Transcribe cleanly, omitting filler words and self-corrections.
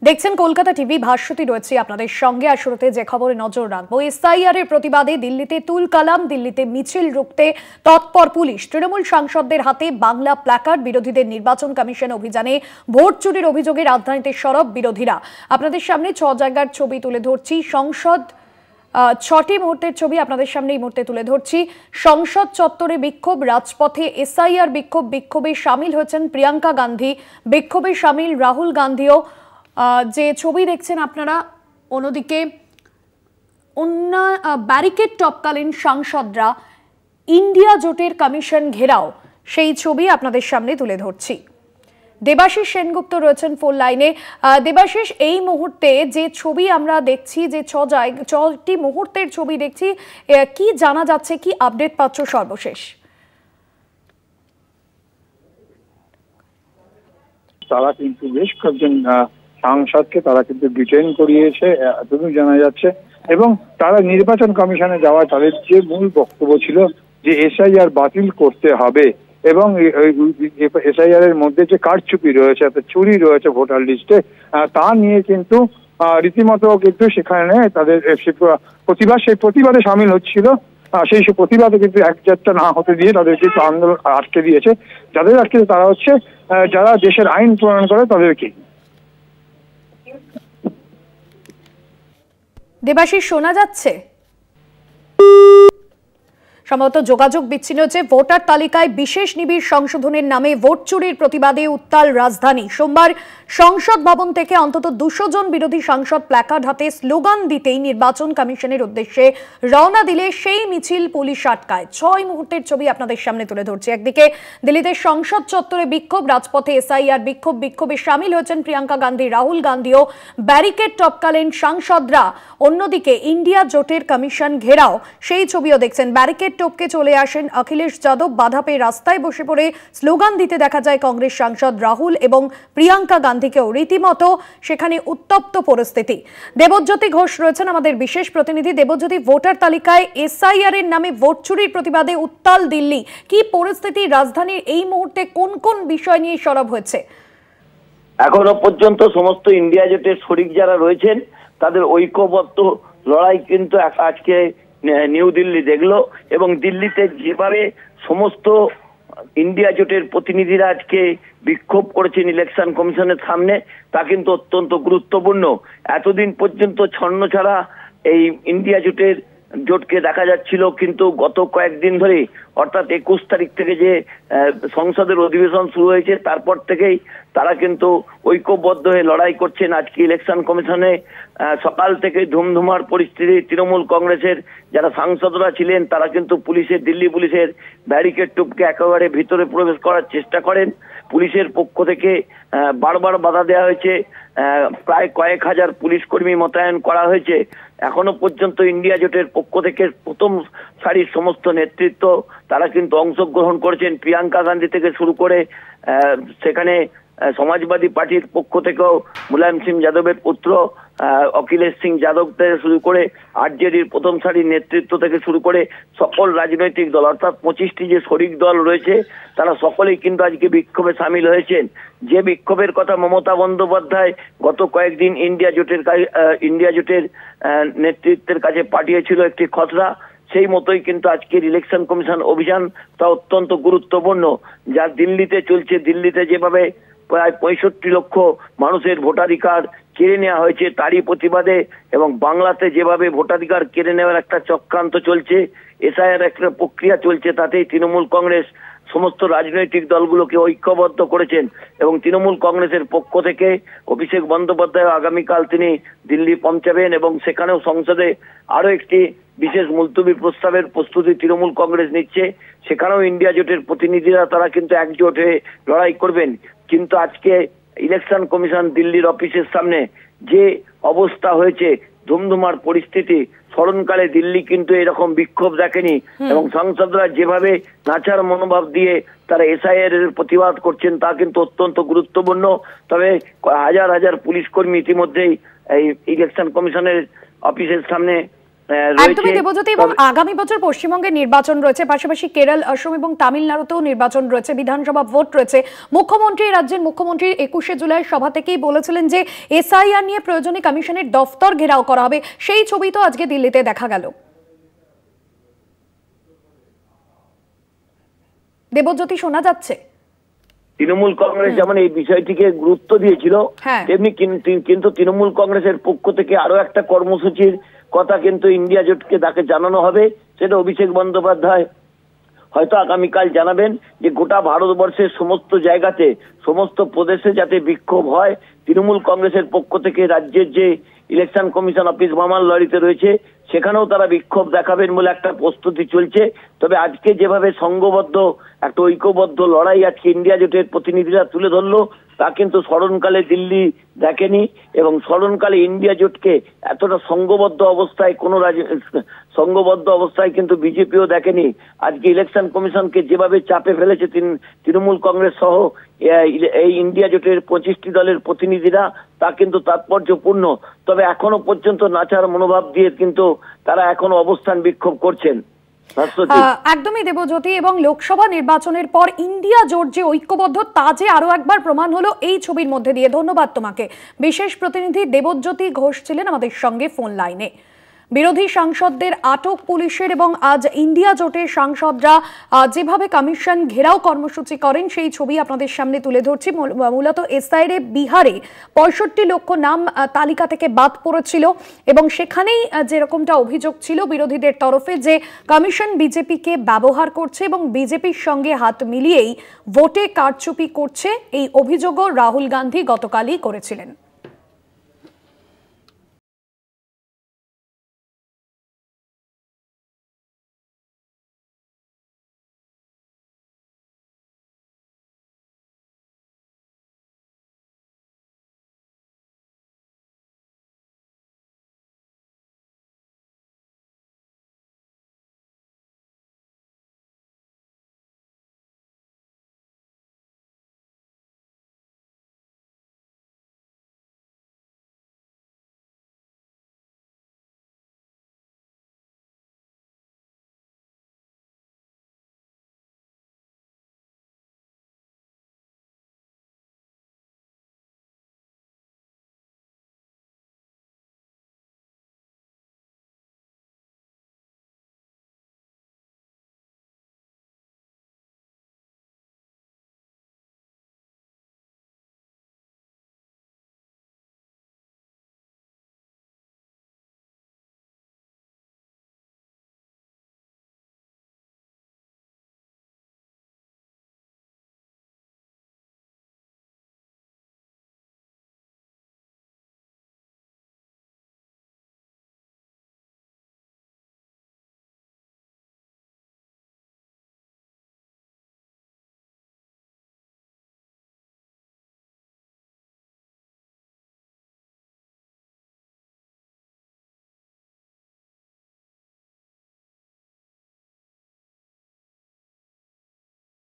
দেখছেন কলকাতা টিভি, ভাস্বতী রয়েছে আপনাদের সঙ্গে। আর শুরুতে যে খবরে নজর রাখবো, এসআইআর এর প্রতিবাদে দিল্লিতে তুল কালাম, দিল্লিতে মিছিল রুখতে তৎপর পুলিশ। তৃণমূল সাংসদদের হাতে বাংলা প্ল্যাকার্ড, বিরোধীদের নির্বাচন কমিশন অভিযানে ভোট চুরির অভিযোগে রাজধানীতে সরব বিরোধীরা। আপনাদের সামনে 6 জায়গার ছবি তুলে ধরছি। সংসদ 6টি মুহূর্তের ছবি আপনাদের সামনে এই মুহূর্তে তুলে ধরছি। সংসদ চত্বরে বিক্ষোভ, রাজপথে এসআইআর বিক্ষোভ। বিক্ষোভে সামিল হয়েছেন প্রিয়াঙ্কা গান্ধী, বিক্ষোভে সামিল রাহুল গান্ধীও। যে ছবি দেখছেন আপনারা, অন্যদিকে ব্যারিকেড টপকালীন সাংসদরা ইন্ডিয়া জোটের কমিশন ঘেরাও, সেই ছবি আপনাদের সামনে তুলে ধরছি। দেবাশিস সেনগুপ্ত রয়েছেন ফোন লাইনে। দেবাশিস, এই মুহূর্তে যে ছবি আমরা দেখছি, যে 6টি মুহূর্তের ছবি দেখছি, কি জানা যাচ্ছে, কি আপডেট পাচ্ছ সর্বশেষ? তারা কিন্তু বেশ কয়েকজন সাংসদকে তারা কিন্তু ডিটেইন করিয়েছে, এতদূর জানা যাচ্ছে। এবং তারা নির্বাচন কমিশনে যাওয়া, তাদের যে মূল বক্তব্য ছিল যে এসআইআর বাতিল করতে হবে এবং এসআইআর এর মধ্যে যে কারচুপি রয়েছে, চুরি রয়েছে ভোটার লিস্টে, তা নিয়ে কিন্তু রীতিমতো কিন্তু সেখানে তাদের সেই প্রতিবাদে সামিল হচ্ছিল। সেই প্রতিবাদে কিন্তু একজাতটা না হতে দিয়ে তাদের কিন্তু আন্দোলন আটকে দিয়েছে। যাদের আটকে তারা হচ্ছে যারা দেশের আইন প্রণয়ন করে তাদেরকে। দেবাশিস, শোনা যাচ্ছে? সম্ভবত যোগাযোগ বিচ্ছিন্ন হচ্ছে। ভোটার তালিকায় বিশেষ নিবিড় সংশোধনের নামে ভোট চুরির প্রতিবাদে উত্তাল রাজধানী। সোমবার সংসদ ভবন থেকে অন্তত 200 জন বিরোধী সাংসদ প্ল্যাকার্ড হাতে স্লোগান দিতেই নির্বাচন কমিশনের উদ্দেশ্যে রওনা দিলে সেই মিছিল পুলিশ আটকায়। 6 মুহূর্তের ছবি আপনাদের সামনে তুলে ধরছি। একদিকে দিল্লিতে সংসদ চত্বরে বিক্ষোভ, রাজপথে এসআইআর বিক্ষোভ। বিক্ষোভে সামিল হয়েছেন প্রিয়াঙ্কা গান্ধী, রাহুল গান্ধীও, ব্যারিকেড টপকালেন সাংসদরা। অন্যদিকে ইন্ডিয়া জোটের কমিশন ঘেরাও, সেই ছবিও দেখছেন। ব্যারিকেড টপকে চলে আসেন অখিলেশ যাদব, বাধা পেয়ে রাস্তায় বসে পড়ে স্লোগান দিতে দেখা যায় কংগ্রেস সাংসদ রাহুল এবং প্রিয়াঙ্কা গান্ধীকেও। রীতিমতো সেখানে উত্তপ্ত পরিস্থিতি। দেবজ্যোতি ঘোষ রয়েছেন আমাদের বিশেষ প্রতিনিধি। দেবজ্যোতি, ভোটার তালিকায় এসআইআর এর নামে ভোট চুরির প্রতিবাদে উত্তাল দিল্লি, কি পরিস্থিতি রাজধানীর এই মুহূর্তে, কোন কোন বিষয় নিয়ে সরব হয়েছে? এখনো পর্যন্ত সমস্ত ইন্ডিয়া জোটের শরিক যারা রয়েছেন তাদের ঐক্যবদ্ধ লড়াই কিন্তু আজকে নিউ দিল্লি দেখলো। এবং দিল্লিতে যেভাবে সমস্ত ইন্ডিয়া জোটের প্রতিনিধিরা আজকে বিক্ষোভ করেছেন ইলেকশন কমিশনের সামনে, তা কিন্তু অত্যন্ত গুরুত্বপূর্ণ। এতদিন পর্যন্ত ছন্ন ছাড়া এই ইন্ডিয়া জোটকে দেখা যাচ্ছিল, কিন্তু গত কয়েকদিন ধরে, অর্থাৎ 21 তারিখ থেকে যে সংসদের অধিবেশন শুরু হয়েছে, তারপর থেকেই তারা কিন্তু ঐক্যবদ্ধ হয়ে লড়াই করছেন। আজকে ইলেকশন কমিশনে সকাল থেকে ধুমধুমার পরিস্থিতি। তৃণমূল কংগ্রেসের যারা সাংসদরা ছিলেন তারা কিন্তু দিল্লি পুলিশের ব্যারিকেড টুপকে একেবারে ভিতরে প্রবেশ করার চেষ্টা করেন। পুলিশের পক্ষ থেকে বারবার বাধা দেওয়া হয়েছে। প্রায় কয়েক হাজার পুলিশ কর্মী মোতায়েন করা হয়েছে। এখনো পর্যন্ত ইন্ডিয়া জোটের পক্ষ থেকে প্রথম সারির সমস্ত নেতৃত্ব তারা কিন্তু অংশগ্রহণ করেছেন। প্রিয়াঙ্কা গান্ধী থেকে শুরু করে সেখানে সমাজবাদী পার্টির পক্ষ থেকেও মুলায়ম সিং যাদবের পুত্র অখিলেশ সিং যাদব থেকে শুরু করে আরজেডির প্রথম সারির নেতৃত্ব থেকে শুরু করে সকল রাজনৈতিক দল, অর্থাৎ 25টি যে শরিক দল রয়েছে, তারা সকলেই কিন্তু আজকে বিক্ষোভে সামিল হয়েছেন। যে বিক্ষোভের কথা মমতা বন্দ্যোপাধ্যায় গত কয়েকদিন ইন্ডিয়া জোটের নেতৃত্বের কাছে পাঠিয়েছিল একটি খসড়া, সেই মতোই কিন্তু আজকের ইলেকশন কমিশন অভিযান তা অত্যন্ত গুরুত্বপূর্ণ। যা দিল্লিতে চলছে, দিল্লিতে যেভাবে প্রায় 65 লক্ষ মানুষের ভোটাধিকার কেড়ে নেওয়া হয়েছে, তারই প্রতিবাদে, এবং বাংলাতে যেভাবে ভোটাধিকার কেড়ে নেওয়ার একটা চক্রান্ত চলছে, এসআইআর একটা প্রক্রিয়া চলছে, তাতেই তৃণমূল কংগ্রেস সমস্ত রাজনৈতিক দলগুলোকে ঐক্যবদ্ধ করেছেন। এবং তৃণমূল কংগ্রেসের পক্ষ থেকে অভিষেক বন্দ্যোপাধ্যায় আগামীকাল তিনি দিল্লি পৌঁছাবেন এবং সেখানেও সংসদে আরো একটি বিশেষ মুলতবি প্রস্তাবের প্রস্তুতি তৃণমূল কংগ্রেস নিচ্ছে। সেখানেও ইন্ডিয়া জোটের প্রতিনিধিরা তারা কিন্তু একজোট হয়ে লড়াই করবেন। কিন্তু আজকে ইলেকশন কমিশন দিল্লির অফিসের সামনে যে অবস্থা হয়েছে, ধুমধুমার পরিস্থিতি, স্মরণকালে দিল্লি কিন্তু এরকম বিক্ষোভ দেখেনি। এবং সাংসদরা যেভাবে নাচার মনোভাব দিয়ে তারা এসআইআর এর প্রতিবাদ করছেন, তা কিন্তু অত্যন্ত গুরুত্বপূর্ণ। তবে হাজার হাজার পুলিশ কর্মী ইতিমধ্যেই এই ইলেকশন কমিশনের অফিসের সামনে একদমই দেবজ্যোতি, এবং আগামী বছর পশ্চিমবঙ্গে নির্বাচন রয়েছে, পাশাপাশি কেরল, অসম এবং তামিলনাড়ুতেও নির্বাচন রয়েছে, বিধানসভা ভোট রয়েছে। রাজ্যের মুখ্যমন্ত্রী 21শে জুলাই সভা থেকেই বলেছিলেন যে এসআইআর নিয়ে প্রয়োজনে কমিশনের দফতর ঘেরাও করা হবে। সেই ছবি তো আজকে দিল্লিতে দেখা গেল। দেবজ্যোতি, শোনা যাচ্ছে? তৃণমূল কংগ্রেস যেমন এই বিষয়টিকে গুরুত্ব দিয়েছিল, তেমনি কিন্তু তৃণমূল কংগ্রেসের পক্ষ থেকে আরো একটা কর্মসূচির কথা কিন্তু ইন্ডিয়া জোটকে তাকে জানানো হবে। সেটা অভিষেক বন্দ্যোপাধ্যায় হয়তো আগামীকাল জানাবেন যে গোটা ভারতবর্ষের সমস্ত জায়গাতে, সমস্ত প্রদেশে যাতে বিক্ষোভ হয়। তৃণমূল কংগ্রেসের পক্ষ থেকে রাজ্যের যে ইলেকশন কমিশন অফিস মামালবাড়িতে রয়েছে, সেখানেও তারা বিক্ষোভ দেখাবেন বলে একটা প্রস্তুতি চলছে। তবে আজকে যেভাবে সংঘবদ্ধ একটা ঐক্যবদ্ধ লড়াই আজকে ইন্ডিয়া জোটের প্রতিনিধিরা তুলে ধরলো, তা কিন্তু স্মরণকালে দিল্লি দেখেনি, এবং স্মরণকালে ইন্ডিয়া জোটকে এতটা সংঘবদ্ধ অবস্থায় কিন্তু বিজেপিও দেখেনি। আজকে ইলেকশন কমিশনকে যেভাবে চাপে ফেলেছে তৃণমূল কংগ্রেস সহ এই ইন্ডিয়া জোটের 25টি দলের প্রতিনিধিরা, তা কিন্তু তাৎপর্যপূর্ণ। তবে এখনো পর্যন্ত নাচার মনোভাব দিয়ে কিন্তু তারা এখনো অবস্থান বিক্ষোভ করছেন। একদমই দেবজ্যোতি, এবং লোকসভা নির্বাচনের পর ইন্ডিয়া জোট যে ঐক্যবদ্ধ, তা যে আরো একবার প্রমাণ হলো এই ছবির মধ্যে দিয়ে। ধন্যবাদ তোমাকে। বিশেষ প্রতিনিধি দেবজ্যোতি ঘোষ ছিলেন আমাদের সঙ্গে ফোন লাইনে। বিরোধী সাংসদদের আটক পুলিশের, এবং আজ ইন্ডিয়া জোটের সাংসদরা যেভাবে কমিশন ঘেরাও কর্মসূচি করেন সেই ছবি আপনাদের সামনে তুলে ধরছি। মূলত এসআইআরে বিহারে 65 লক্ষ নাম তালিকা থেকে বাদ পড়েছিল, এবং সেখানেই যেরকমটা অভিযোগ ছিল বিরোধীদের তরফে যে কমিশন বিজেপিকে ব্যবহার করছে এবং বিজেপির সঙ্গে হাত মিলিয়েই ভোটে কারচুপি করছে, এই অভিযোগও রাহুল গান্ধী গতকালই করেছিলেন।